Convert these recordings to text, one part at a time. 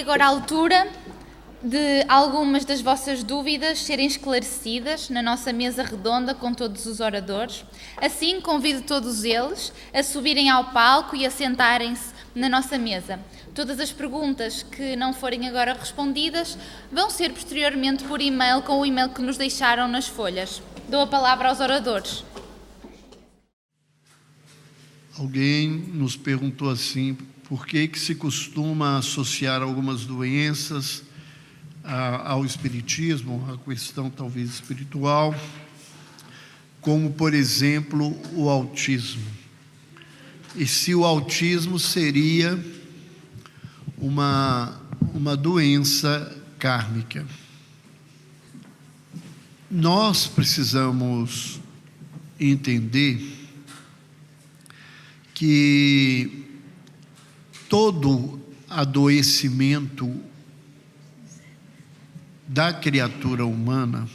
agora a altura de algumas das vossas dúvidas serem esclarecidas na nossa mesa redonda com todos os oradores. Assim, convido todos eles a subirem ao palco e a sentarem-se na nossa mesa. Todas as perguntas que não forem agora respondidas vão ser posteriormente por e-mail com o e-mail que nos deixaram nas folhas. Dou a palavra aos oradores. Alguém nos perguntou assim, por que se costuma associar algumas doenças ao espiritismo, a questão talvez espiritual, como, por exemplo, o autismo. E se o autismo seria uma doença kármica. Nós precisamos entender que todo adoecimento da criatura humana,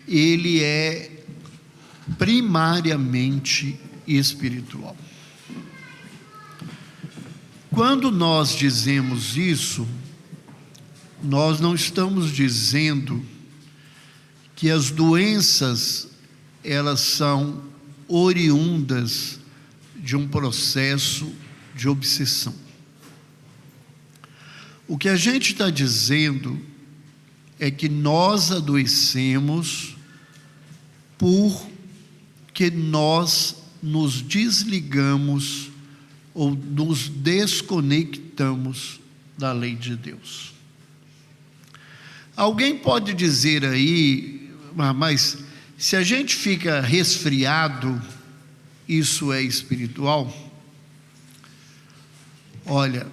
ele é primariamente espiritual. Quando nós dizemos isso, nós não estamos dizendo que as doenças, elas são oriundas de um processo de obsessão. O que a gente está dizendo é que nós adoecemos porque nós nos desligamos ou nos desconectamos da lei de Deus. Alguém pode dizer aí, mas se a gente fica resfriado, isso é espiritual? Olha,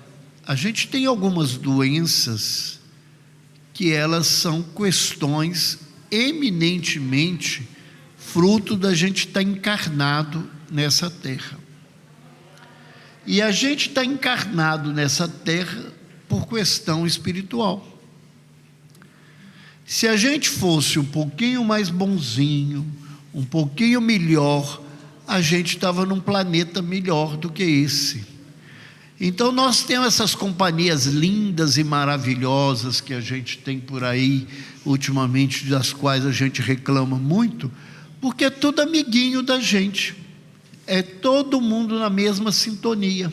a gente tem algumas doenças que elas são questões eminentemente fruto da gente estar encarnado nessa terra. E a gente está encarnado nessa terra por questão espiritual. Se a gente fosse um pouquinho mais bonzinho, um pouquinho melhor, a gente estava num planeta melhor do que esse. Então nós temos essas companhias lindas e maravilhosas que a gente tem por aí, ultimamente, das quais a gente reclama muito, porque é tudo amiguinho da gente, é todo mundo na mesma sintonia.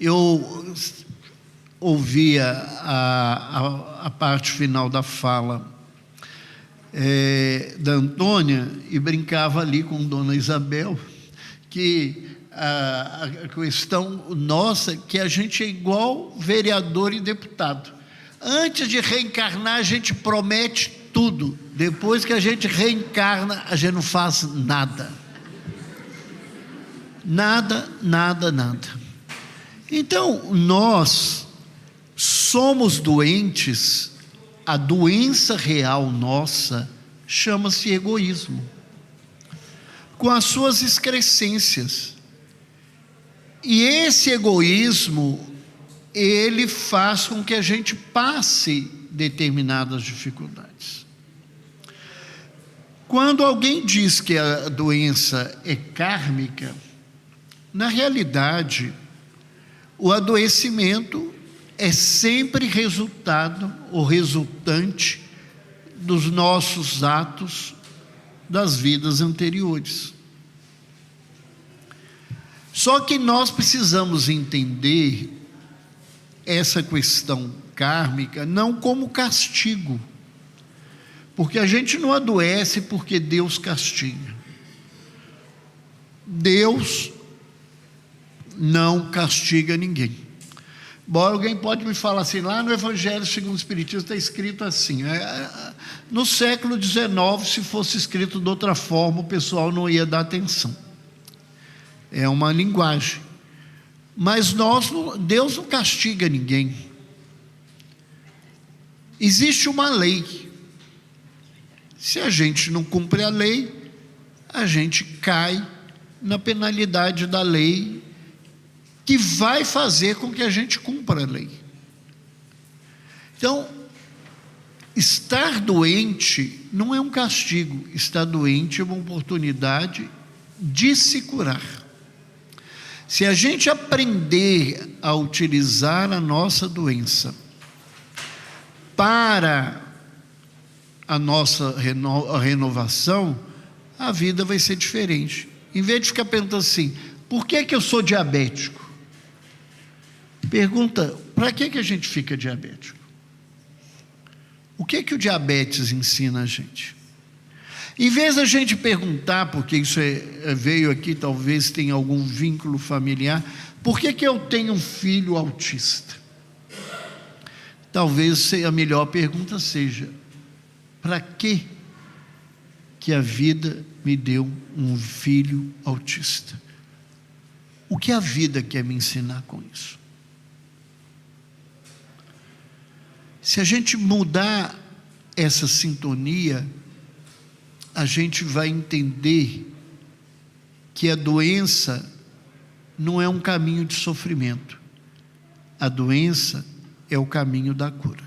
Eu ouvia a parte final da fala da Antônia e brincava ali com Dona Isabel, que a questão nossa, que a gente é igual vereador e deputado. Antes de reencarnar, a gente promete tudo. Depois que a gente reencarna, a gente não faz nada. Nada, nada, nada. Então, nós somos doentes. A doença real nossa chama-se egoísmo, com as suas excrescências. E esse egoísmo, ele faz com que a gente passe determinadas dificuldades. Quando alguém diz que a doença é kármica, na realidade, o adoecimento é sempre resultado ou resultante dos nossos atos das vidas anteriores. Só que nós precisamos entender essa questão kármica não como castigo, porque a gente não adoece porque Deus castiga. Deus não castiga ninguém. Bom, alguém pode me falar assim, lá no Evangelho segundo o Espiritismo está escrito assim, no século XIX, se fosse escrito de outra forma, o pessoal não ia dar atenção. É uma linguagem. Mas Deus não castiga ninguém. Existe uma lei. Se a gente não cumpre a lei, a gente cai na penalidade da lei, que vai fazer com que a gente cumpra a lei. Então, estar doente não é um castigo, estar doente é uma oportunidade de se curar. Se a gente aprender a utilizar a nossa doença para a nossa renovação, a vida vai ser diferente. Em vez de ficar perguntando assim, por que eu sou diabético? Pergunta, para que a gente fica diabético? O que o diabetes ensina a gente? Em vez da gente perguntar, porque isso veio aqui, talvez tenha algum vínculo familiar, por que eu tenho um filho autista? Talvez a melhor pergunta seja, para que a vida me deu um filho autista? O que a vida quer me ensinar com isso? Se a gente mudar essa sintonia, a gente vai entender que a doença não é um caminho de sofrimento. A doença é o caminho da cura.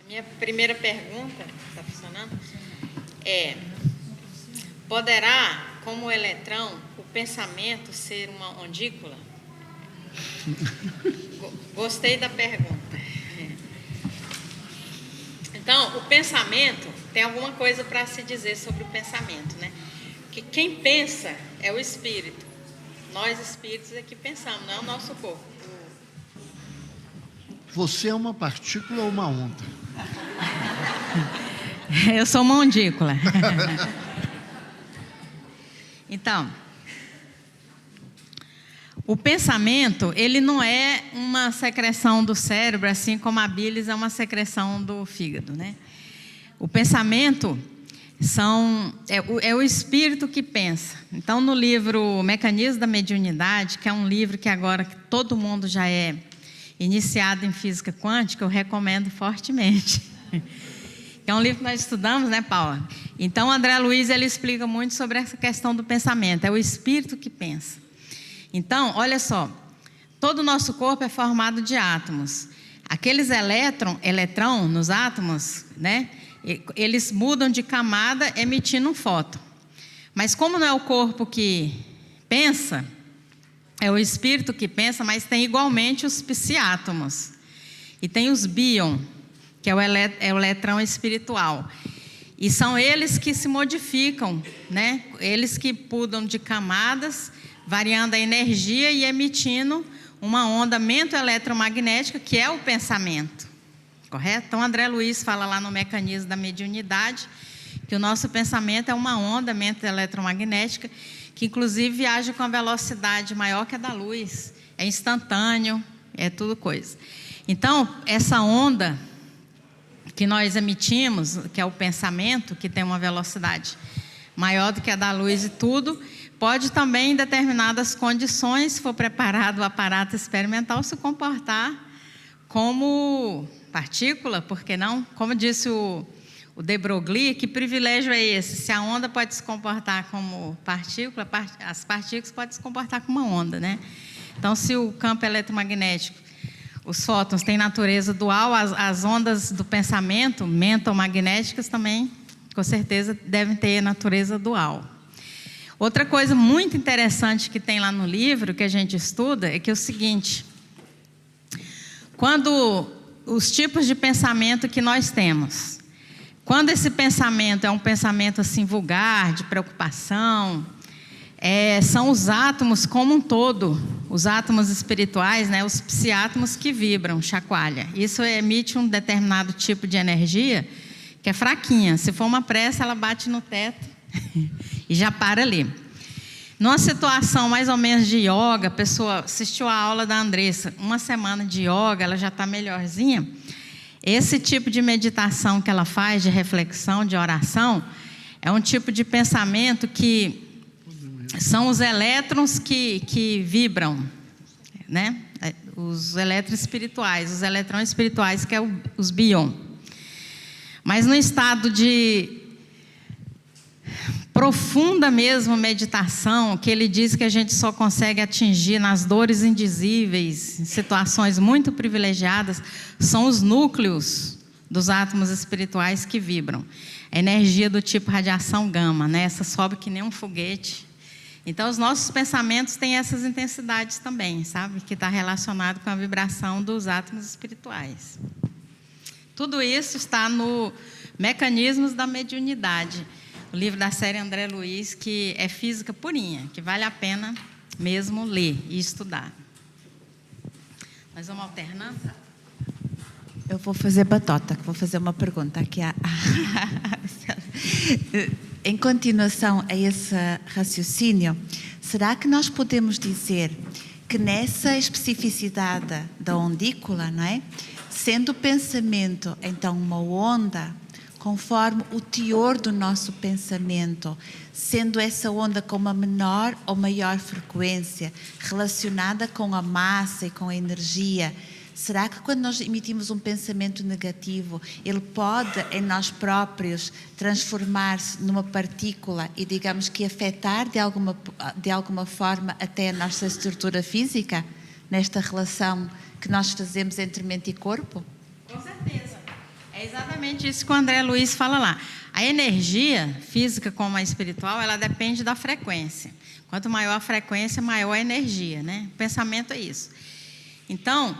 A minha primeira pergunta, está funcionando? É: poderá, como o eletrão, o pensamento ser uma ondícula? Gostei da pergunta. Então, o pensamento, tem alguma coisa para se dizer sobre o pensamento, né? Que quem pensa é o espírito. Nós espíritos é que pensamos, não é o nosso corpo. Você é uma partícula ou uma onda? Eu sou uma ondícula. Então, o pensamento, ele não é uma secreção do cérebro, assim como a bilis é uma secreção do fígado, né? O pensamento é o espírito que pensa. Então, no livro Mecanismo da Mediunidade, que é um livro que agora todo mundo já é iniciado em física quântica, eu recomendo fortemente. É um livro que nós estudamos, né, Paula? Então, o André Luiz, ele explica muito sobre essa questão do pensamento. É o espírito que pensa. Então, olha só, todo o nosso corpo é formado de átomos. Aqueles elétrons nos átomos, né, eles mudam de camada emitindo um fóton. Mas como não é o corpo que pensa, é o espírito que pensa, mas tem igualmente os psiátomos. E tem os bíon, que é o eletrão espiritual. E são eles que se modificam, né? Eles que mudam de camadas, variando a energia e emitindo uma onda mento-eletromagnética, que é o pensamento. Correto? Então, André Luiz fala lá no Mecanismo da Mediunidade que o nosso pensamento é uma onda mento-eletromagnética que, inclusive, viaja com a velocidade maior que a da luz. É instantâneo, é tudo coisa. Então, essa onda que nós emitimos, que é o pensamento, que tem uma velocidade maior do que a da luz e tudo, pode também, em determinadas condições, se for preparado o aparato experimental, se comportar como partícula, por que não? Como disse o de Broglie, que privilégio é esse? Se a onda pode se comportar como partícula, as partículas podem se comportar como uma onda, né? Então, se o campo eletromagnético, os fótons têm natureza dual, as ondas do pensamento, mentomagnéticas também, com certeza, devem ter natureza dual. Outra coisa muito interessante que tem lá no livro, que a gente estuda, é que é o seguinte: quando os tipos de pensamento que nós temos, quando esse pensamento é um pensamento assim vulgar, de preocupação, são os átomos como um todo, os átomos espirituais, né, os psiátomos que vibram, chacoalha. Isso emite um determinado tipo de energia que é fraquinha. Se for uma pressa, ela bate no teto e já para ali. Numa situação mais ou menos de yoga, a pessoa assistiu a aula da Andressa, uma semana de yoga, ela já está melhorzinha. Esse tipo de meditação que ela faz, de reflexão, de oração, é um tipo de pensamento que são os elétrons que vibram, né? Os elétrons espirituais, os eletrões espirituais, que é os bion. Mas no estado de profunda mesmo meditação, que ele diz que a gente só consegue atingir nas dores indizíveis, em situações muito privilegiadas, são os núcleos dos átomos espirituais que vibram. A energia do tipo radiação gama, né? Essa sobe que nem um foguete Então, os nossos pensamentos têm essas intensidades também, sabe? Que está relacionado com a vibração dos átomos espirituais. Tudo isso está no Mecanismos da Mediunidade, o livro da série André Luiz, que é física purinha, que vale a pena mesmo ler e estudar. Nós vamos alternando? Eu vou fazer batota, vou fazer uma pergunta aqui. Em continuação a esse raciocínio, será que nós podemos dizer que nessa especificidade da ondícula, não é? Sendo o pensamento, então, uma onda, conforme o teor do nosso pensamento, sendo essa onda com uma menor ou maior frequência, relacionada com a massa e com a energia, será que quando nós emitimos um pensamento negativo, ele pode em nós próprios transformar-se numa partícula e, digamos que, afetar de alguma forma até a nossa estrutura física, nesta relação que nós fazemos entre mente e corpo? Com certeza. É exatamente isso que o André Luiz fala lá. A energia física como a espiritual, ela depende da frequência. Quanto maior a frequência, maior a energia, né? O pensamento é isso. Então,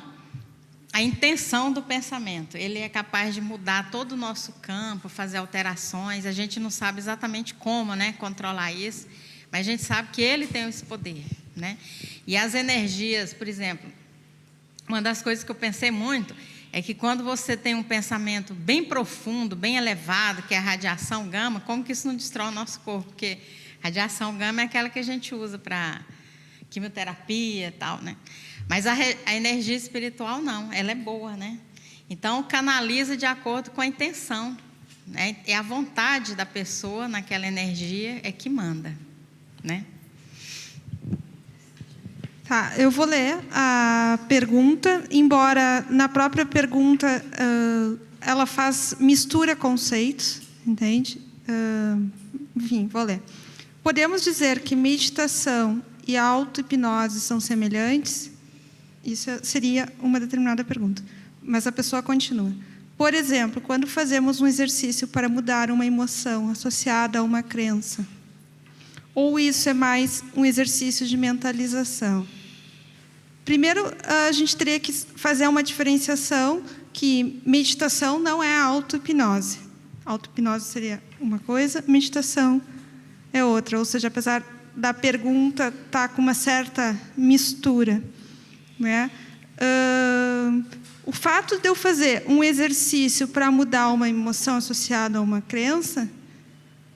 a intenção do pensamento, ele é capaz de mudar todo o nosso campo, fazer alterações. A gente não sabe exatamente como, né, controlar isso, mas a gente sabe que ele tem esse poder, né? E as energias, por exemplo, uma das coisas que eu pensei muito é que quando você tem um pensamento bem profundo, bem elevado, que é a radiação gama, como que isso não destrói o nosso corpo? Porque radiação gama é aquela que a gente usa para quimioterapia e tal, né? Mas a energia espiritual não, ela é boa, né? Então, canaliza de acordo com a intenção, né? É a vontade da pessoa naquela energia é que manda, né? Tá, eu vou ler a pergunta, embora na própria pergunta ela mistura conceitos, entende? Enfim, vou ler. Podemos dizer que meditação e auto-hipnose são semelhantes? Isso seria uma determinada pergunta. Mas a pessoa continua. Por exemplo, quando fazemos um exercício para mudar uma emoção associada a uma crença, ou isso é mais um exercício de mentalização? Primeiro, a gente teria que fazer uma diferenciação que meditação não é auto-hipnose. Auto-hipnose seria uma coisa, meditação é outra. Ou seja, apesar da pergunta estar com uma certa mistura, né? O fato de eu fazer um exercício para mudar uma emoção associada a uma crença,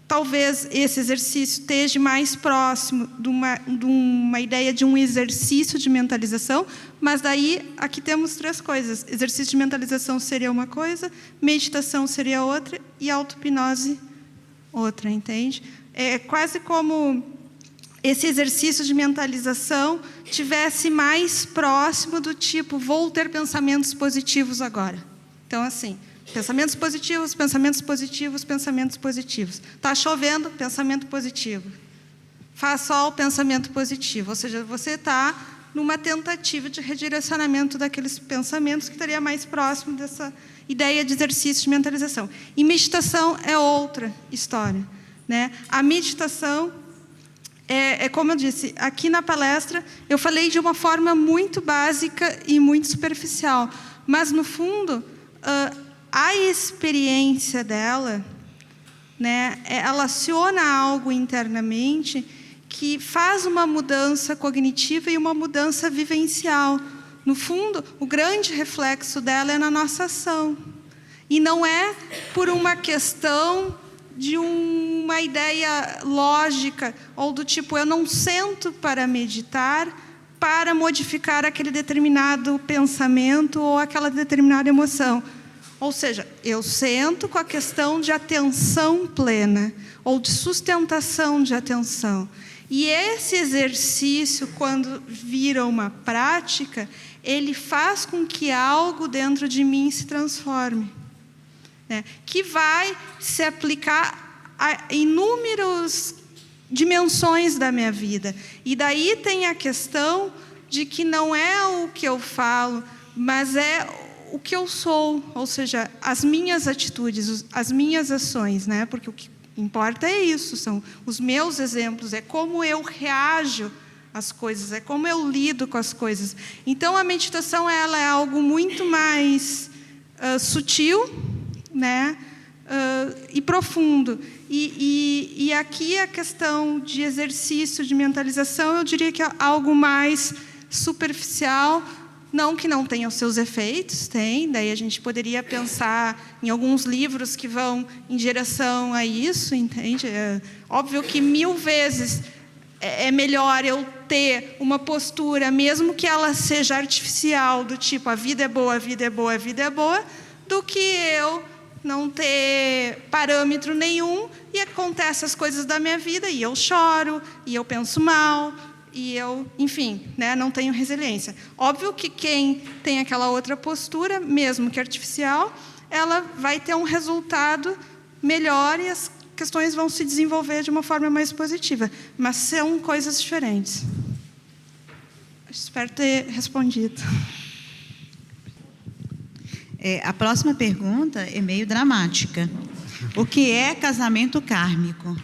talvez esse exercício esteja mais próximo de uma ideia de um exercício de mentalização, mas daí aqui temos três coisas. Exercício de mentalização seria uma coisa, meditação seria outra e auto-hipnose outra, entende? É quase como esse exercício de mentalização tivesse mais próximo do tipo, vou ter pensamentos positivos agora. Então, assim, pensamentos positivos, pensamentos positivos, pensamentos positivos. Está chovendo, pensamento positivo. Faz sol, pensamento positivo. Ou seja, você está numa tentativa de redirecionamento daqueles pensamentos que estaria mais próximo dessa ideia de exercício de mentalização. E meditação é outra história, né? A meditação como eu disse, aqui na palestra eu falei de uma forma muito básica e muito superficial, mas no fundo a experiência dela, né, ela aciona algo internamente que faz uma mudança cognitiva e uma mudança vivencial. No fundo, o grande reflexo dela é na nossa ação. E não é por uma questão de uma ideia lógica, ou do tipo, eu não sento para meditar, para modificar aquele determinado pensamento ou aquela determinada emoção. Ou seja, eu sento com a questão de atenção plena, ou de sustentação de atenção. E esse exercício, quando vira uma prática, ele faz com que algo dentro de mim se transforme, né? Que vai se aplicar a inúmeras dimensões da minha vida. E daí tem a questão de que não é o que eu falo, mas é o o que eu sou, ou seja, as minhas atitudes, as minhas ações, né? Porque Importa é isso, são os meus exemplos, é como eu reajo às coisas, é como eu lido com as coisas. Então, a meditação ela é algo muito mais sutil, né? E profundo. E aqui a questão de exercício, de mentalização, eu diria que é algo mais superficial, não que não tenha os seus efeitos, tem, daí a gente poderia pensar em alguns livros que vão em direção a isso, entende? É óbvio que 1000 vezes é melhor eu ter uma postura, mesmo que ela seja artificial, do tipo, a vida é boa, a vida é boa, a vida é boa, do que eu não ter parâmetro nenhum e acontecem as coisas da minha vida e eu choro, e eu penso mal, e eu, enfim, né, não tenho resiliência. Óbvio que quem tem aquela outra postura, mesmo que artificial, ela vai ter um resultado melhor e as questões vão se desenvolver de uma forma mais positiva, mas são coisas diferentes. Espero ter respondido. A próxima pergunta é meio dramática. O que é casamento kármico?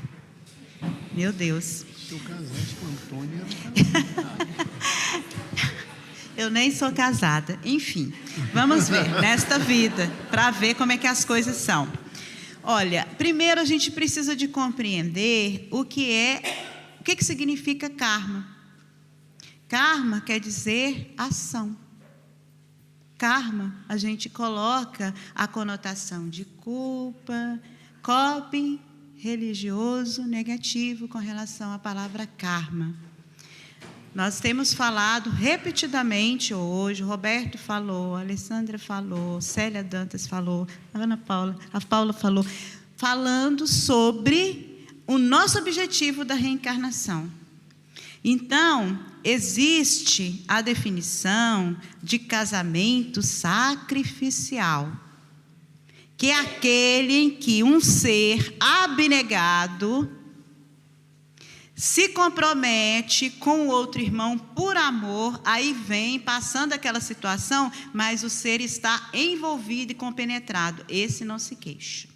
Meu Deus. Se eu casasse com a Antônia, eu nem sou casada. Enfim, vamos ver nesta vida, para ver como é que as coisas são. Olha, primeiro a gente precisa de compreender o que significa karma. Karma quer dizer ação. Karma, a gente coloca a conotação de culpa, coping, religioso, negativo com relação à palavra karma. Nós temos falado repetidamente hoje, o Roberto falou, a Alessandra falou, Célia Dantas falou, a Paula falou, falando sobre o nosso objetivo da reencarnação. Então, existe a definição de casamento sacrificial, que é aquele em que um ser abnegado se compromete com o outro irmão por amor, aí vem passando aquela situação, mas o ser está envolvido e compenetrado, esse não se queixa.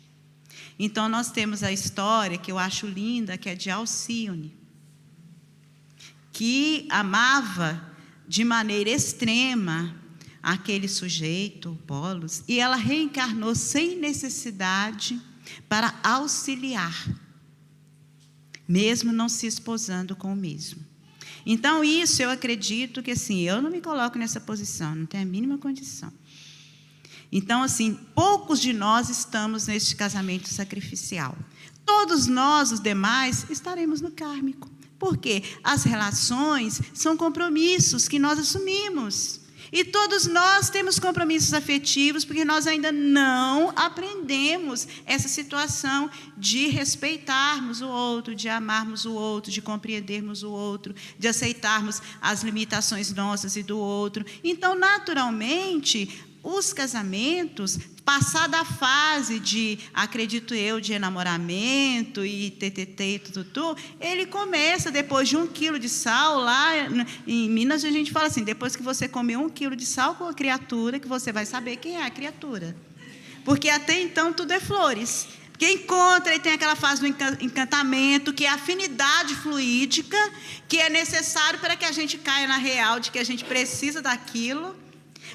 Então, nós temos a história que eu acho linda, que é de Alcione, que amava de maneira extrema aquele sujeito, Polos, e ela reencarnou sem necessidade para auxiliar, mesmo não se esposando com o mesmo. Então, isso eu acredito que, assim, eu não me coloco nessa posição, não tenho a mínima condição. Então, assim, poucos de nós estamos neste casamento sacrificial. Todos nós, os demais, estaremos no kármico. Porque as relações são compromissos que nós assumimos. E todos nós temos compromissos afetivos, porque nós ainda não aprendemos essa situação de respeitarmos o outro, de amarmos o outro, de compreendermos o outro, de aceitarmos as limitações nossas e do outro. Então, naturalmente, os casamentos, passada a fase de, acredito eu, de enamoramento e ttt e tututu, ele começa depois de 1 quilo de sal, lá em Minas a gente fala assim, depois que você comer 1 quilo de sal com a criatura, que você vai saber quem é a criatura. Porque até então tudo é flores. Porque encontra e tem aquela fase do encantamento, que é a afinidade fluídica, que é necessário para que a gente caia na real de que a gente precisa daquilo,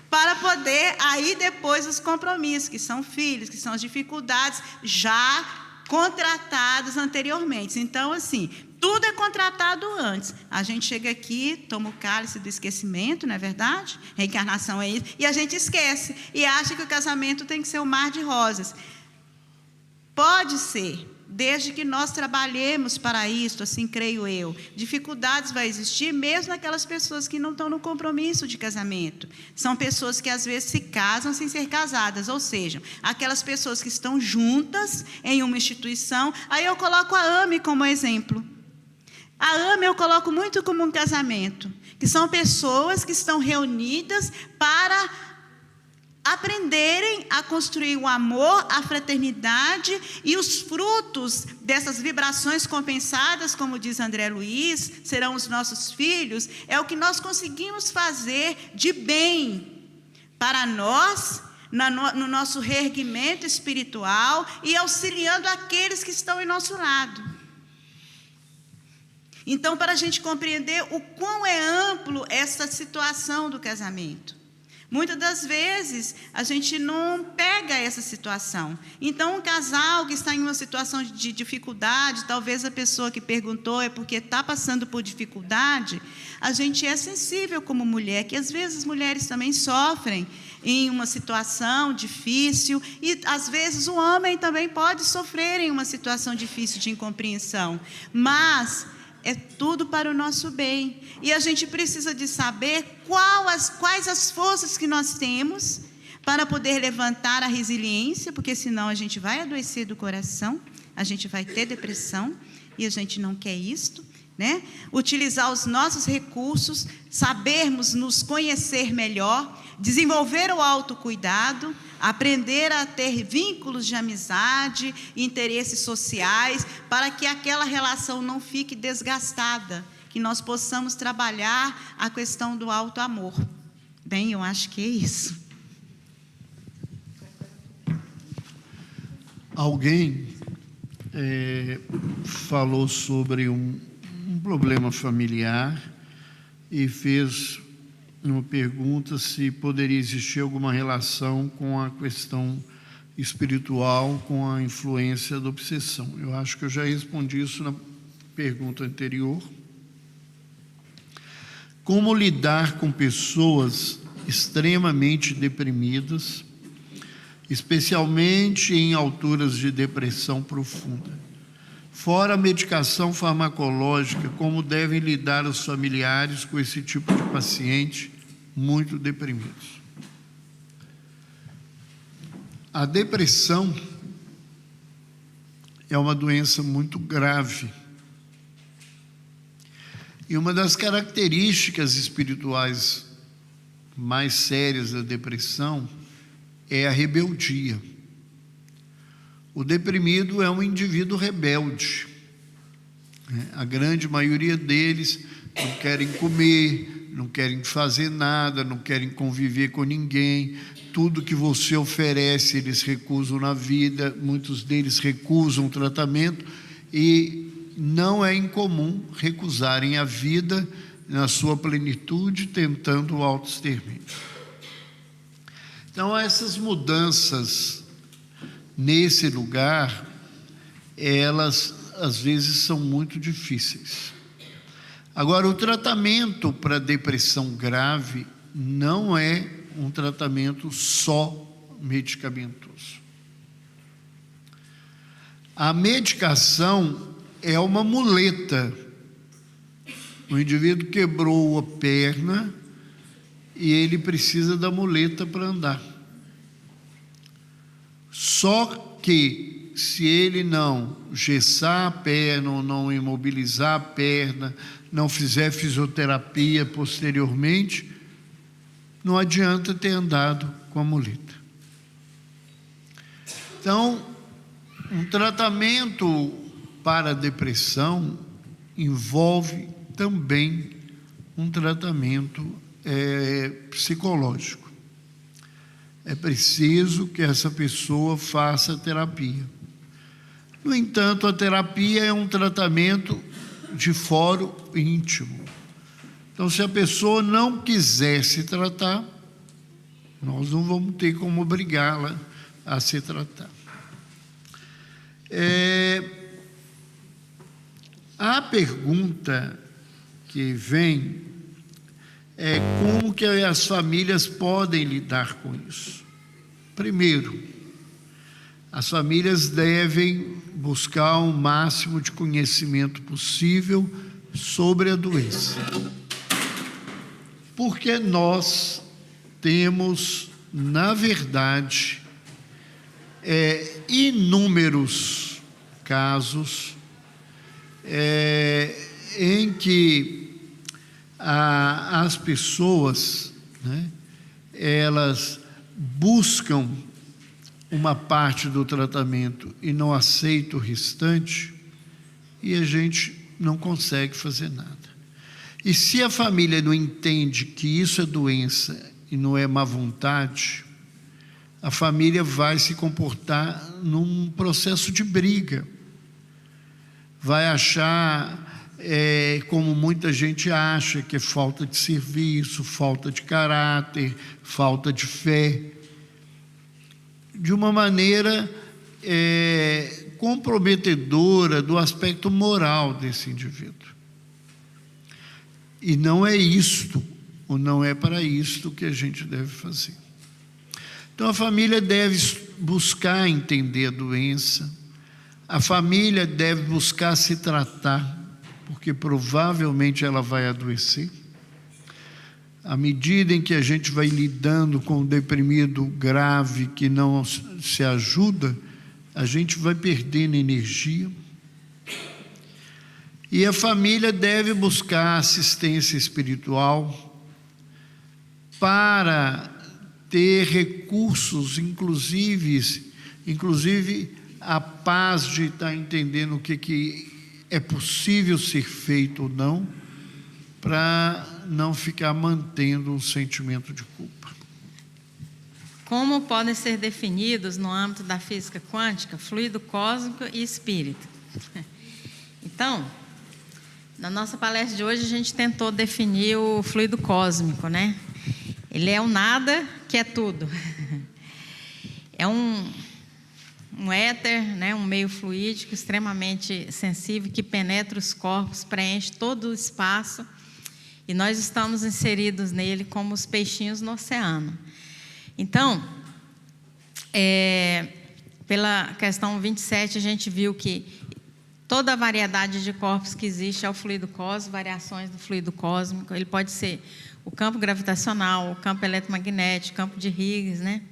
para poder, aí depois, os compromissos, que são filhos, que são as dificuldades já contratadas anteriormente. Então, assim, tudo é contratado antes. A gente chega aqui, toma o cálice do esquecimento, não é verdade? Reencarnação é isso, e a gente esquece, e acha que o casamento tem que ser um mar de rosas. Pode ser, desde que nós trabalhemos para isso, assim creio eu. Dificuldades vai existir mesmo naquelas pessoas que não estão no compromisso de casamento. São pessoas que às vezes se casam sem ser casadas, ou seja, aquelas pessoas que estão juntas em uma instituição. Aí eu coloco a AME como exemplo. A AME eu coloco muito como um casamento, que são pessoas que estão reunidas para aprenderem a construir o amor, a fraternidade e os frutos dessas vibrações compensadas, como diz André Luiz, serão os nossos filhos, é o que nós conseguimos fazer de bem para nós, no nosso reerguimento espiritual e auxiliando aqueles que estão em nosso lado. Então, para a gente compreender o quão é amplo essa situação do casamento, muitas das vezes a gente não pega essa situação. Então, um casal que está em uma situação de dificuldade, talvez a pessoa que perguntou é porque está passando por dificuldade, a gente é sensível como mulher, que às vezes as mulheres também sofrem em uma situação difícil, e às vezes o homem também pode sofrer em uma situação difícil de incompreensão, mas é tudo para o nosso bem, e a gente precisa de saber quais as forças que nós temos para poder levantar a resiliência, porque senão a gente vai adoecer do coração, a gente vai ter depressão, e a gente não quer isto, né? Utilizar os nossos recursos, sabermos nos conhecer melhor, desenvolver o autocuidado, aprender a ter vínculos de amizade, interesses sociais, para que aquela relação não fique desgastada, que nós possamos trabalhar a questão do auto-amor. Bem, eu acho que é isso. Alguém falou sobre um problema familiar e fez uma pergunta se poderia existir alguma relação com a questão espiritual, com a influência da obsessão. Eu acho que eu já respondi isso na pergunta anterior. Como lidar com pessoas extremamente deprimidas, especialmente em alturas de depressão profunda? Fora a medicação farmacológica, como devem lidar os familiares com esse tipo de paciente muito deprimidos? A depressão é uma doença muito grave. E uma das características espirituais mais sérias da depressão é a rebeldia. O deprimido é um indivíduo rebelde. A grande maioria deles não querem comer, não querem fazer nada, não querem conviver com ninguém. Tudo que você oferece, eles recusam na vida. Muitos deles recusam o tratamento, e não é incomum recusarem a vida na sua plenitude, tentando o autoextermínio. Então, essas mudanças nesse lugar, elas às vezes são muito difíceis. Agora, o tratamento para depressão grave não é um tratamento só medicamentoso. A medicação é uma muleta. O indivíduo quebrou a perna e ele precisa da muleta para andar. Só que, se ele não gessar a perna, ou não imobilizar a perna, não fizer fisioterapia posteriormente, não adianta ter andado com a muleta. Então, um tratamento para a depressão envolve também um tratamento psicológico. É preciso que essa pessoa faça terapia. No entanto, a terapia é um tratamento de foro íntimo. Então, se a pessoa não quiser se tratar, nós não vamos ter como obrigá-la a se tratar. A pergunta que vem é como que as famílias podem lidar com isso. Primeiro, as famílias devem buscar o máximo de conhecimento possível sobre a doença. Porque nós temos, na verdade, inúmeros casos em que as pessoas, né, elas buscam uma parte do tratamento e não aceitam o restante, e a gente não consegue fazer nada. E se a família não entende que isso é doença e não é má vontade, a família vai se comportar num processo de briga. Vai achar, como muita gente acha, que é falta de serviço, falta de caráter, falta de fé, de uma maneira comprometedora do aspecto moral desse indivíduo. E não é isto, ou não é para isto que a gente deve fazer. Então a família deve buscar entender a doença, a família deve buscar se tratar, porque provavelmente ela vai adoecer. À medida em que a gente vai lidando com o deprimido grave que não se ajuda, a gente vai perdendo energia. E a família deve buscar assistência espiritual para ter recursos, inclusive a paz de estar entendendo o que é possível ser feito ou não, para não ficar mantendo um sentimento de culpa. Como podem ser definidos no âmbito da física quântica, fluido cósmico e espírito? Então, na nossa palestra de hoje a gente tentou definir o fluido cósmico, né? Ele é o nada que é tudo. É um éter, né? Um meio fluídico extremamente sensível que penetra os corpos, preenche todo o espaço e nós estamos inseridos nele como os peixinhos no oceano. Então, pela questão 27, a gente viu que toda a variedade de corpos que existe é o fluido cósmico, variações do fluido cósmico. Ele pode ser o campo gravitacional, o campo eletromagnético, o campo de Higgs, né?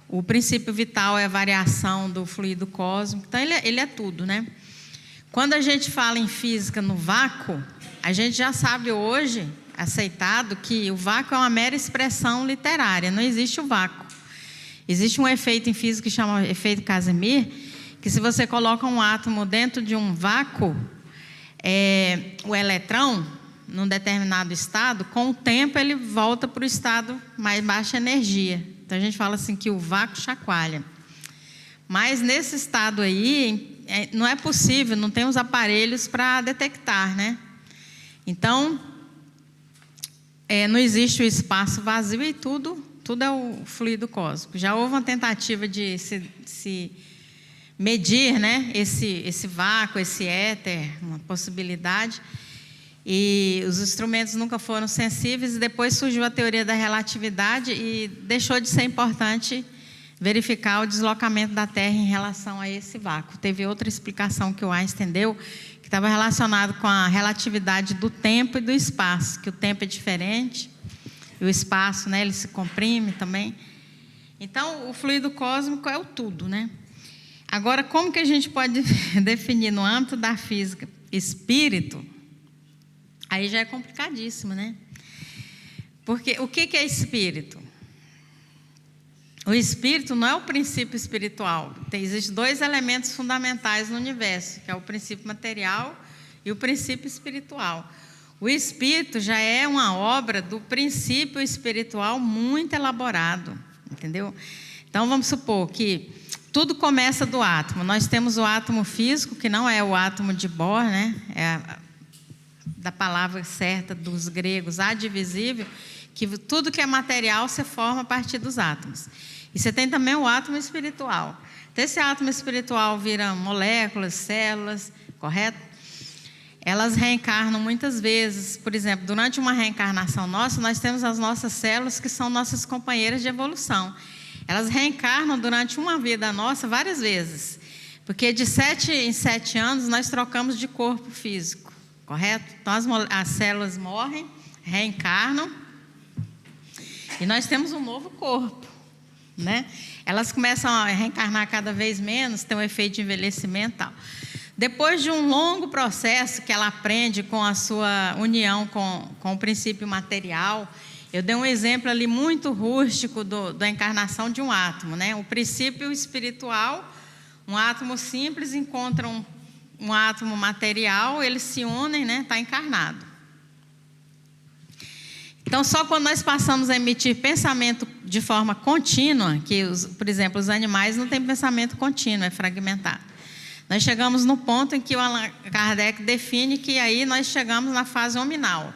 O princípio vital é a variação do fluido cósmico. Então, ele é tudo, né? Quando a gente fala em física no vácuo, a gente já sabe hoje, aceitado, que o vácuo é uma mera expressão literária, não existe o vácuo. Existe um efeito em física que chama efeito Casimir, que se você coloca um átomo dentro de um vácuo, o eletrão, num determinado estado, com o tempo ele volta para o estado mais baixa energia. Então a gente fala assim que o vácuo chacoalha. Mas nesse estado aí, não é possível, não tem os aparelhos para detectar, né? Então, não existe o espaço vazio e tudo é o fluido cósmico. Já houve uma tentativa de se medir, né, esse vácuo, esse éter, uma possibilidade, e os instrumentos nunca foram sensíveis, e depois surgiu a teoria da relatividade e deixou de ser importante verificar o deslocamento da Terra em relação a esse vácuo. Teve outra explicação que o Einstein deu, que estava relacionado com a relatividade do tempo e do espaço, que o tempo é diferente, e o espaço, né, ele se comprime também. Então, o fluido cósmico é o tudo, né? Agora, como que a gente pode definir no âmbito da física espírito? Aí já é complicadíssimo, né? Porque o que é espírito? O espírito não é o princípio espiritual. Existem dois elementos fundamentais no universo, que é o princípio material e o princípio espiritual. O espírito já é uma obra do princípio espiritual muito elaborado, entendeu? Então, vamos supor que tudo começa do átomo. Nós temos o átomo físico, que não é o átomo de Bohr, né? Da palavra certa dos gregos, adivisível, que tudo que é material se forma a partir dos átomos. E você tem também o átomo espiritual. Então, esse átomo espiritual vira moléculas, células, correto? Elas reencarnam muitas vezes. Por exemplo, durante uma reencarnação nossa, nós temos as nossas células, que são nossas companheiras de evolução. Elas reencarnam durante uma vida nossa várias vezes. Porque de 7 em 7 anos, nós trocamos de corpo físico, correto? Então, as células morrem, reencarnam, e nós temos um novo corpo, né? Elas começam a reencarnar cada vez menos, tem um efeito de envelhecimento e tal. Depois de um longo processo que ela aprende com a sua união com o princípio material, eu dei um exemplo ali muito rústico da encarnação de um átomo, né? O princípio espiritual, um átomo simples encontra um átomo material, eles se unem, né? Está encarnado. Então, só quando nós passamos a emitir pensamento de forma contínua, que, por exemplo, os animais não têm pensamento contínuo, é fragmentado. Nós chegamos no ponto em que o Allan Kardec define que aí nós chegamos na fase hominal.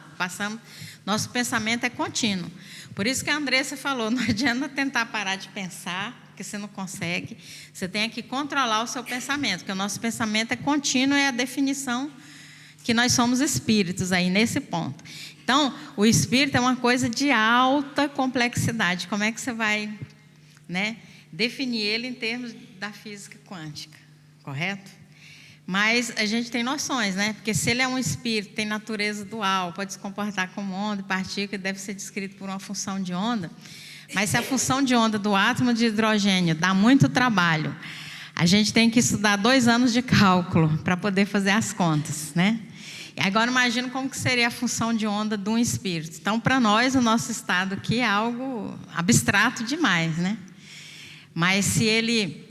Nosso pensamento é contínuo. Por isso que a Andressa falou, não adianta tentar parar de pensar, porque você não consegue. Você tem que controlar o seu pensamento, porque o nosso pensamento é contínuo, é a definição que nós somos espíritos aí, nesse ponto. Então, o espírito é uma coisa de alta complexidade. Como é que você vai, né, definir ele em termos da física quântica, correto? Mas a gente tem noções, né? Porque se ele é um espírito, tem natureza dual, pode se comportar como onda e partícula, deve ser descrito por uma função de onda. Mas se a função de onda do átomo de hidrogênio dá muito trabalho, a gente tem que estudar 2 anos de cálculo para poder fazer as contas, né? E agora imagina como que seria a função de onda de um espírito. Então, para nós, o nosso estado aqui é algo abstrato demais, né? Mas se ele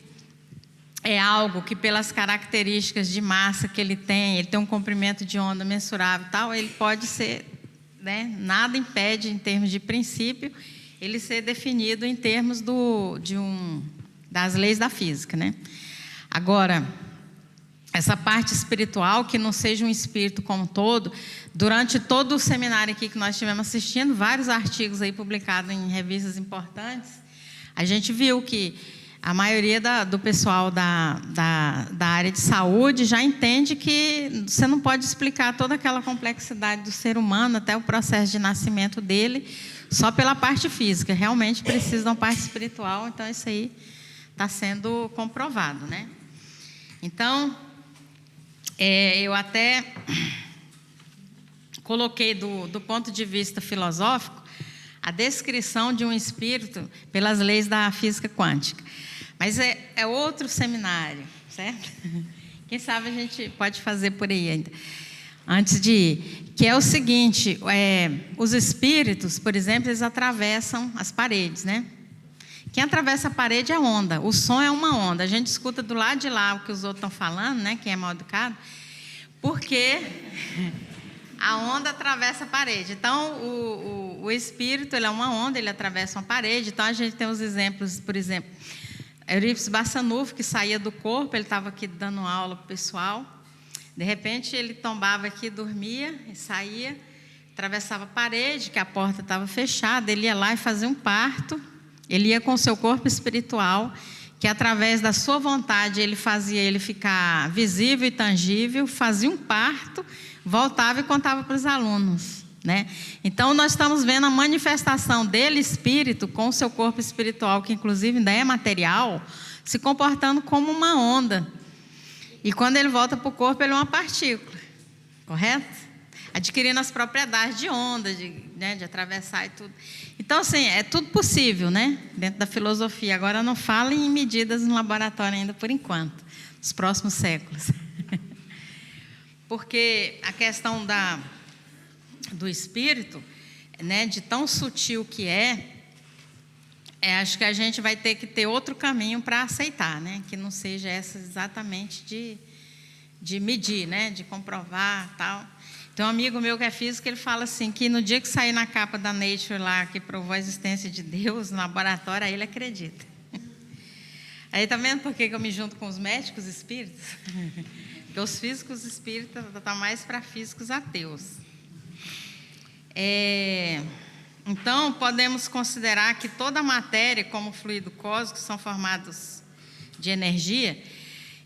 é algo que, pelas características de massa que ele tem um comprimento de onda mensurável e tal, ele pode ser, né, nada impede, em termos de princípio, ele ser definido em termos das leis da física, né? Agora, essa parte espiritual, que não seja um espírito como um todo, durante todo o seminário aqui que nós estivemos assistindo, vários artigos aí publicados em revistas importantes, a gente viu que a maioria do pessoal da área de saúde já entende que você não pode explicar toda aquela complexidade do ser humano, até o processo de nascimento dele, só pela parte física. Realmente precisa de uma parte espiritual, então isso aí está sendo comprovado, né? Então, eu até coloquei do ponto de vista filosófico a descrição de um espírito pelas leis da física quântica. Mas é outro seminário, certo? Quem sabe a gente pode fazer por aí ainda, antes de ir. Que é o seguinte, os espíritos, por exemplo, eles atravessam as paredes, né? Quem atravessa a parede é a onda. O som é uma onda. A gente escuta do lado de lá o que os outros estão falando, né? Quem é mal educado. Porque a onda atravessa a parede. Então, o espírito, ele é uma onda, ele atravessa uma parede. Então, a gente tem os exemplos, por exemplo, Eurípides Barçanufo, que saía do corpo, ele estava aqui dando aula para o pessoal. De repente, ele tombava aqui, dormia, e saía, atravessava a parede, que a porta estava fechada, ele ia lá e fazia um parto. Ele ia com o seu corpo espiritual, que através da sua vontade ele fazia ele ficar visível e tangível, fazia um parto, voltava e contava para os alunos, né? Então, nós estamos vendo a manifestação dele, espírito, com o seu corpo espiritual, que inclusive ainda é material, se comportando como uma onda. E quando ele volta para o corpo, ele é uma partícula, correto? Adquirindo as propriedades de onda, de atravessar e tudo. Então, assim, é tudo possível, né? Dentro da filosofia. Agora, não fala em medidas no laboratório ainda, por enquanto, nos próximos séculos. Porque a questão do espírito, né, de tão sutil que acho que a gente vai ter que ter outro caminho para aceitar, né? Que não seja essa exatamente de medir, né? De comprovar, tal. Tem um amigo meu que é físico, ele fala assim, que no dia que sair na capa da Nature lá, que provou a existência de Deus no laboratório, aí ele acredita. Aí tá vendo por que eu me junto com os médicos espíritas? Porque os físicos espíritas estão mais para físicos ateus. Então, podemos considerar que toda a matéria, como o fluido cósmico, são formados de energia.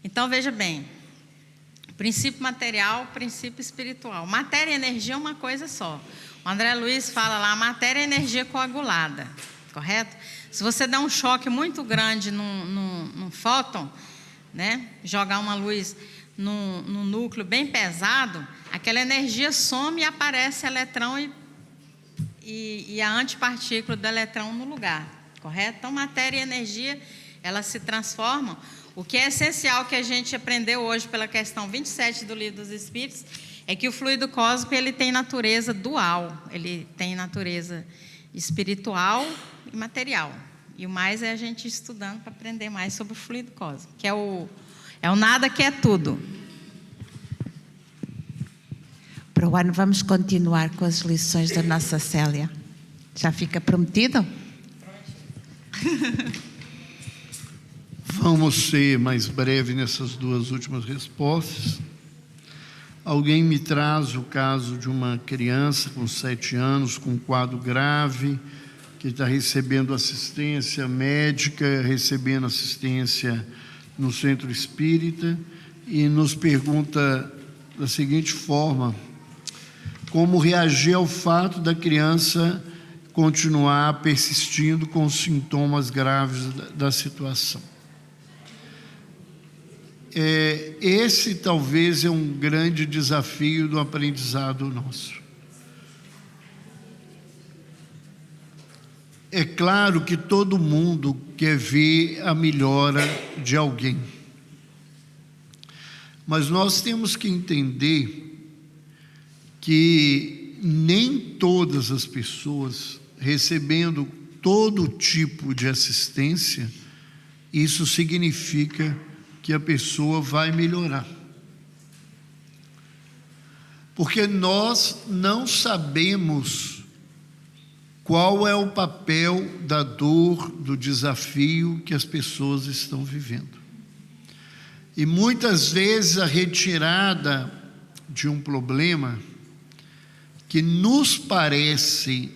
Então, veja bem, princípio material, princípio espiritual. Matéria e energia é uma coisa só. O André Luiz fala lá, matéria é energia coagulada, correto? Se você der um choque muito grande num fóton, né, jogar uma luz num núcleo bem pesado, aquela energia some e aparece elétrão e a antipartícula do elétrão no lugar, correto? Então, matéria e energia, elas se transformam. O que é essencial que a gente aprendeu hoje pela questão 27 do Livro dos Espíritos é que o fluido cósmico ele tem natureza dual, ele tem natureza espiritual e material. E o mais é a gente estudando para aprender mais sobre o fluido cósmico, que é o nada que é tudo. Para o ano vamos continuar com as lições da nossa Célia. Já fica prometido? Vamos ser mais breve nessas duas últimas respostas. Alguém me traz o caso de uma criança com 7 anos, com um quadro grave, que está recebendo assistência médica, recebendo assistência no centro espírita, e nos pergunta da seguinte forma: como reagir ao fato da criança continuar persistindo com os sintomas graves da situação? Esse talvez é um grande desafio do aprendizado nosso. É claro que todo mundo quer ver a melhora de alguém, mas nós temos que entender que nem todas as pessoas recebendo todo tipo de assistência, isso significa que a pessoa vai melhorar. Porque nós não sabemos qual é o papel da dor, do desafio que as pessoas estão vivendo. E muitas vezes a retirada de um problema que nos parece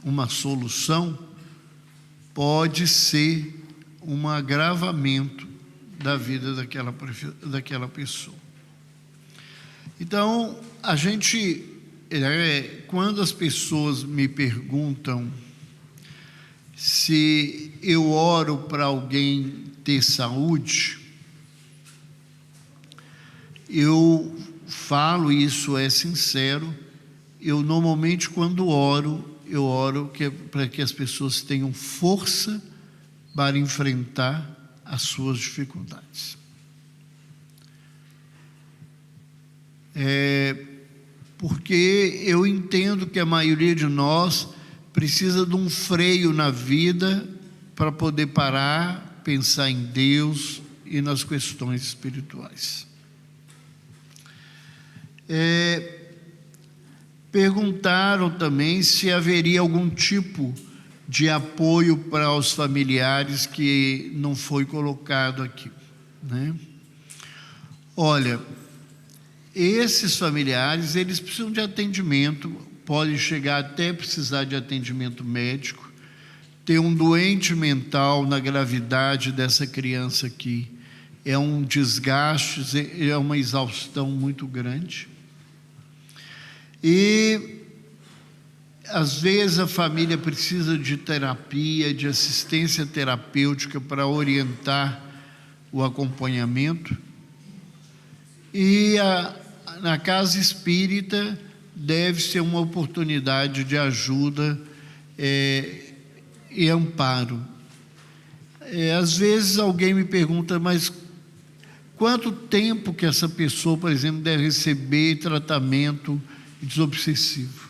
uma solução pode ser um agravamento da vida daquela pessoa. Então, quando as pessoas me perguntam se eu oro para alguém ter saúde, eu falo, isso é sincero, eu normalmente quando oro, eu oro para que as pessoas tenham força para enfrentar as suas dificuldades. Porque eu entendo que a maioria de nós precisa de um freio na vida para poder parar, pensar em Deus e nas questões espirituais. Perguntaram também se haveria algum tipo de apoio para os familiares que não foi colocado aqui, né? Olha, esses familiares, eles precisam de atendimento, podem chegar até precisar de atendimento médico. Ter um doente mental na gravidade dessa criança aqui é um desgaste, é uma exaustão muito grande. E às vezes a família precisa de terapia, de assistência terapêutica para orientar o acompanhamento. E na casa espírita deve ser uma oportunidade de ajuda e amparo. Às vezes alguém me pergunta, mas quanto tempo que essa pessoa, por exemplo, deve receber tratamento desobsessivo?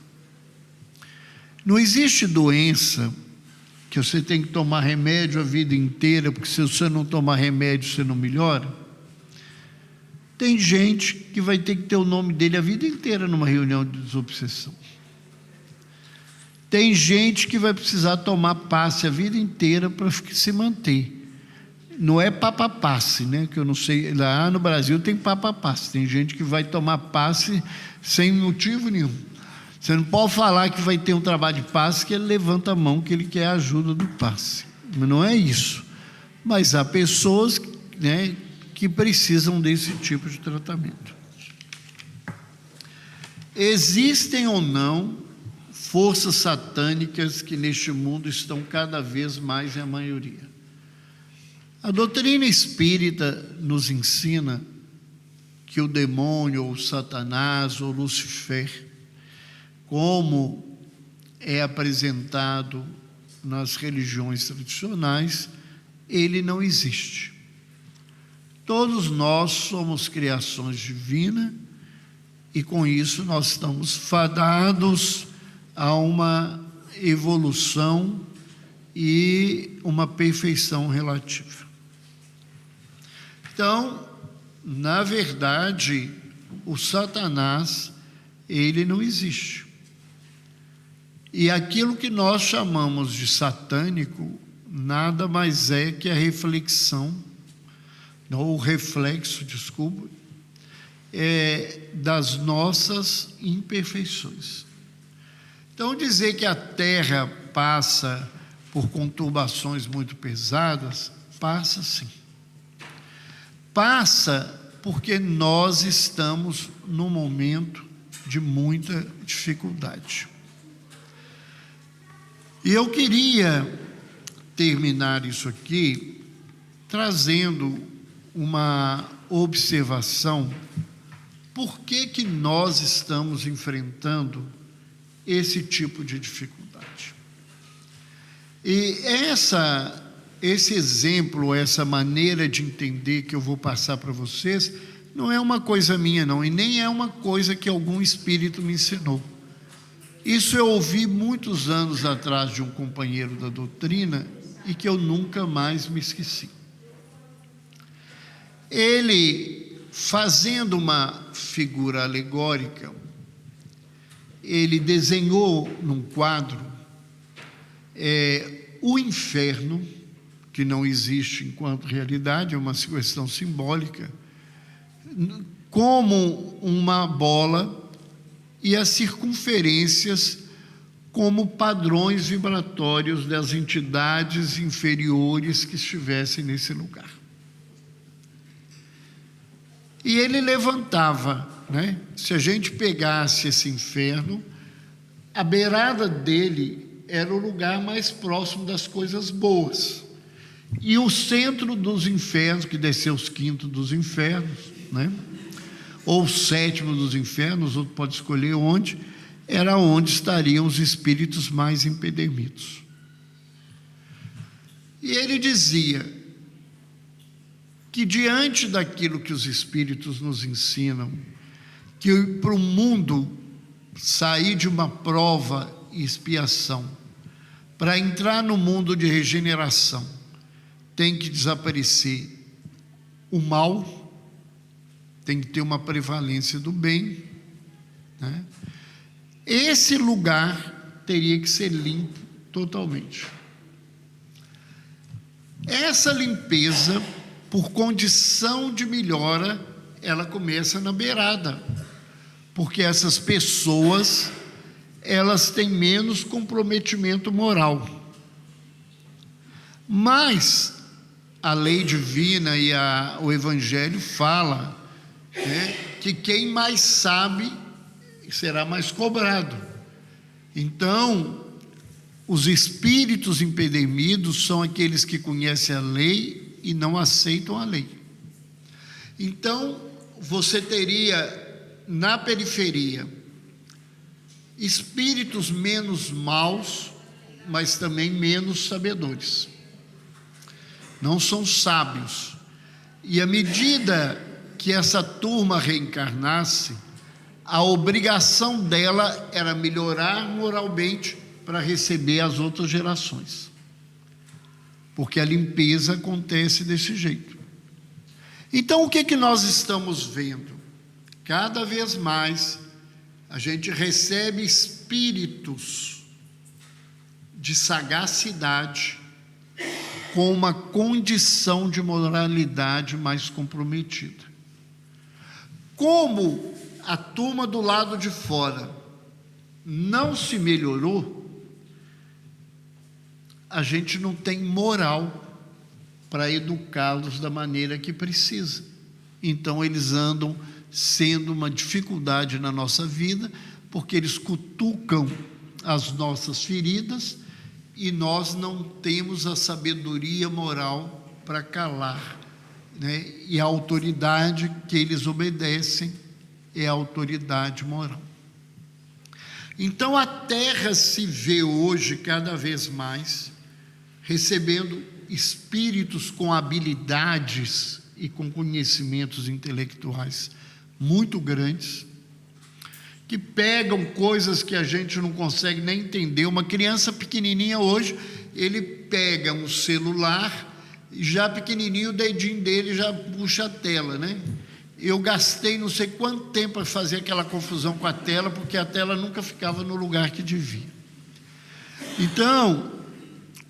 Não existe doença que você tem que tomar remédio a vida inteira, porque se você não tomar remédio você não melhora. Tem gente que vai ter que ter o nome dele a vida inteira numa reunião de desobsessão. Tem gente que vai precisar tomar passe a vida inteira para se manter. Não é passe, né? Que eu não sei, lá no Brasil tem passe. Tem gente que vai tomar passe sem motivo nenhum. Você não pode falar que vai ter um trabalho de passe que ele levanta a mão que ele quer a ajuda do passe. Mas não é isso. Mas há pessoas, né, que precisam desse tipo de tratamento. Existem ou não forças satânicas que neste mundo estão cada vez mais em maioria? A doutrina espírita nos ensina que o demônio, ou Satanás, ou Lúcifer, como é apresentado nas religiões tradicionais, ele não existe. Todos nós somos criações divinas e com isso nós estamos fadados a uma evolução e uma perfeição relativa. Então, na verdade, o Satanás, ele não existe. E aquilo que nós chamamos de satânico nada mais é que a reflexão, ou reflexo, desculpa, das nossas imperfeições. Então, dizer que a Terra passa por conturbações muito pesadas, passa sim. Passa porque nós estamos num momento de muita dificuldade. E eu queria terminar isso aqui trazendo uma observação. Por que nós estamos enfrentando esse tipo de dificuldade? E esse exemplo, essa maneira de entender que eu vou passar para vocês, não é uma coisa minha não, e nem é uma coisa que algum espírito me ensinou. Isso eu ouvi muitos anos atrás de um companheiro da doutrina e que eu nunca mais me esqueci. Ele, fazendo uma figura alegórica, ele desenhou num quadro o inferno, que não existe enquanto realidade, é uma questão simbólica, como uma bola e as circunferências como padrões vibratórios das entidades inferiores que estivessem nesse lugar. E ele levantava, né? Se a gente pegasse esse inferno, a beirada dele era o lugar mais próximo das coisas boas. E o centro dos infernos, que desceu os quintos dos infernos, né? Ou o sétimo dos infernos, outro pode escolher onde, era onde estariam os espíritos mais empedernidos. E ele dizia que diante daquilo que os espíritos nos ensinam, que para o mundo sair de uma prova e expiação, para entrar no mundo de regeneração, tem que desaparecer o mal, tem que ter uma prevalência do bem, né? Esse lugar teria que ser limpo totalmente. Essa limpeza, por condição de melhora, ela começa na beirada, porque essas pessoas, elas têm menos comprometimento moral. Mas a lei divina e o Evangelho fala, né, que quem mais sabe será mais cobrado. Então, os espíritos empedernidos são aqueles que conhecem a lei e não aceitam a lei. Então, você teria na periferia espíritos menos maus, mas também menos sabedores. Não são sábios. E à medida que essa turma reencarnasse, a obrigação dela era melhorar moralmente para receber as outras gerações, porque a limpeza acontece desse jeito. Então, o que nós estamos vendo? Cada vez mais a gente recebe espíritos de sagacidade com uma condição de moralidade mais comprometida. Como a turma do lado de fora não se melhorou, a gente não tem moral para educá-los da maneira que precisa. Então eles andam sendo uma dificuldade na nossa vida, porque eles cutucam as nossas feridas e nós não temos a sabedoria moral para calar, né? E a autoridade que eles obedecem é a autoridade moral. Então a Terra se vê hoje cada vez mais recebendo espíritos com habilidades e com conhecimentos intelectuais muito grandes, que pegam coisas que a gente não consegue nem entender. Uma criança pequenininha hoje, ele pega um celular, já pequenininho, o dedinho dele já puxa a tela, né? Eu gastei não sei quanto tempo para fazer aquela confusão com a tela, porque a tela nunca ficava no lugar que devia. Então,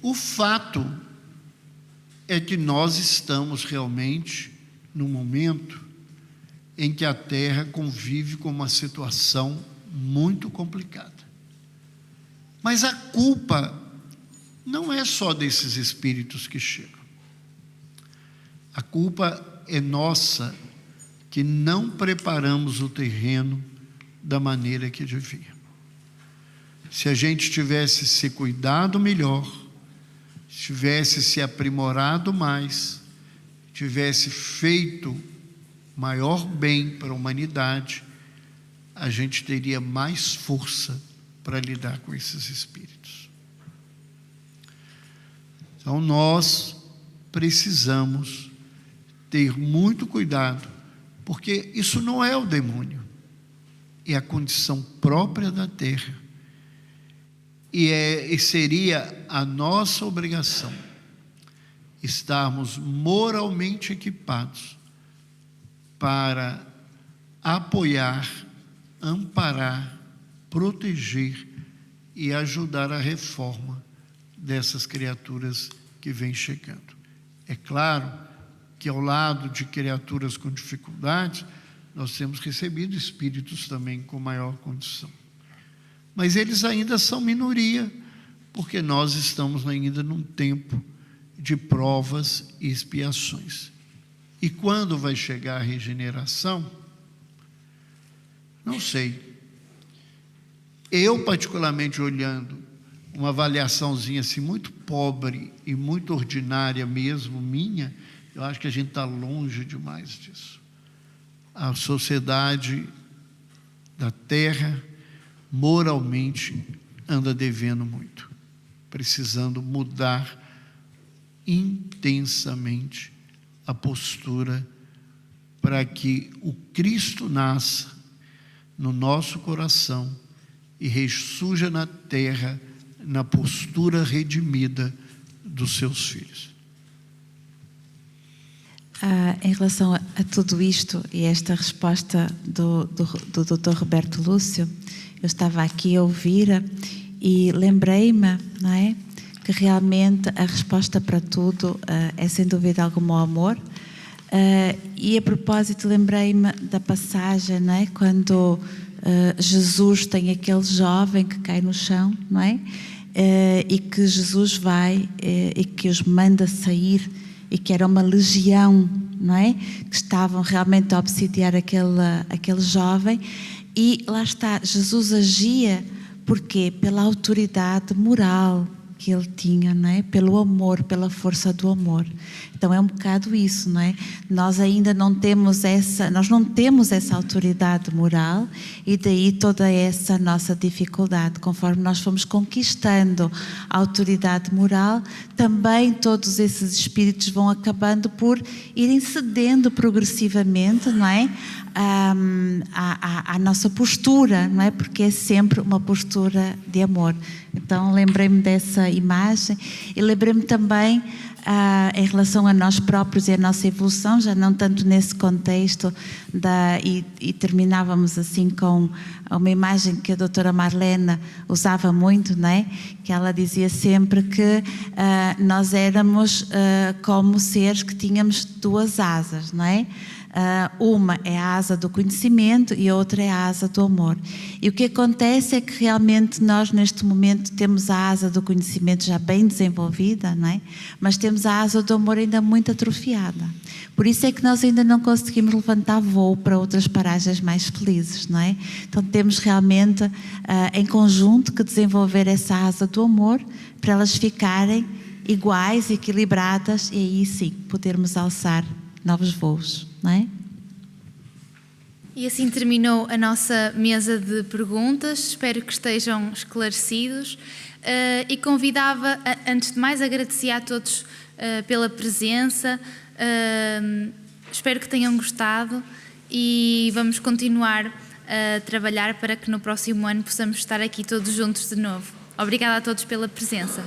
o fato é que nós estamos realmente num momento em que a Terra convive com uma situação muito complicada. Mas a culpa não é só desses espíritos que chegam. A culpa é nossa, que não preparamos o terreno da maneira que devia. Se a gente tivesse se cuidado melhor, tivesse se aprimorado mais, tivesse feito maior bem para a humanidade, a gente teria mais força para lidar com esses espíritos. Então nós precisamos ter muito cuidado, porque isso não é o demônio, é a condição própria da Terra. E seria a nossa obrigação estarmos moralmente equipados para apoiar, amparar, proteger e ajudar a reforma dessas criaturas que vêm chegando. É claro que ao lado de criaturas com dificuldades, nós temos recebido espíritos também com maior condição. Mas eles ainda são minoria, porque nós estamos ainda num tempo de provas e expiações. E quando vai chegar a regeneração? Não sei. Eu, particularmente, olhando uma avaliaçãozinha assim muito pobre e muito ordinária mesmo, minha, eu acho que a gente está longe demais disso. A sociedade da Terra, moralmente, anda devendo muito, precisando mudar intensamente a postura para que o Cristo nasça no nosso coração e ressurja na terra na postura redimida dos seus filhos. Em relação a tudo isto e esta resposta do Dr. Roberto Lúcio, eu estava aqui a ouvir e lembrei-me, não é, que realmente a resposta para tudo é sem dúvida alguma o amor. E a propósito lembrei-me da passagem, não é, quando Jesus tem aquele jovem que cai no chão, não é, e que Jesus vai e que os manda sair, e que era uma legião, não é, que estavam realmente a obsidiar aquele jovem. E lá está, Jesus agia, porque pela autoridade moral que ele tinha, não é? Pelo amor, pela força do amor. Então é um bocado isso, não é? Nós ainda não temos essa autoridade moral, e daí toda essa nossa dificuldade. Conforme nós fomos conquistando a autoridade moral, também todos esses espíritos vão acabando por irem cedendo progressivamente, não é? À nossa postura, não é? Porque é sempre uma postura de amor. Então lembrei-me dessa imagem e lembrei-me também em relação a nós próprios e a nossa evolução, já não tanto nesse contexto e terminávamos assim com uma imagem que a doutora Marlene usava muito, não é? Que ela dizia sempre que nós éramos como seres que tínhamos duas asas, não é? Uma é a asa do conhecimento e a outra é a asa do amor. E o que acontece é que realmente nós neste momento temos a asa do conhecimento já bem desenvolvida, não é? Mas temos a asa do amor ainda muito atrofiada. Por isso é que nós ainda não conseguimos levantar voo para outras paragens mais felizes, não é? Então temos realmente em conjunto que desenvolver essa asa do amor para elas ficarem iguais, equilibradas, e aí sim podermos alçar novos voos, não é? E assim terminou a nossa mesa de perguntas. Espero que estejam esclarecidos e convidava, antes de mais, agradecer a todos pela presença. Espero que tenham gostado e vamos continuar a trabalhar para que no próximo ano possamos estar aqui todos juntos de novo. Obrigada a todos pela presença.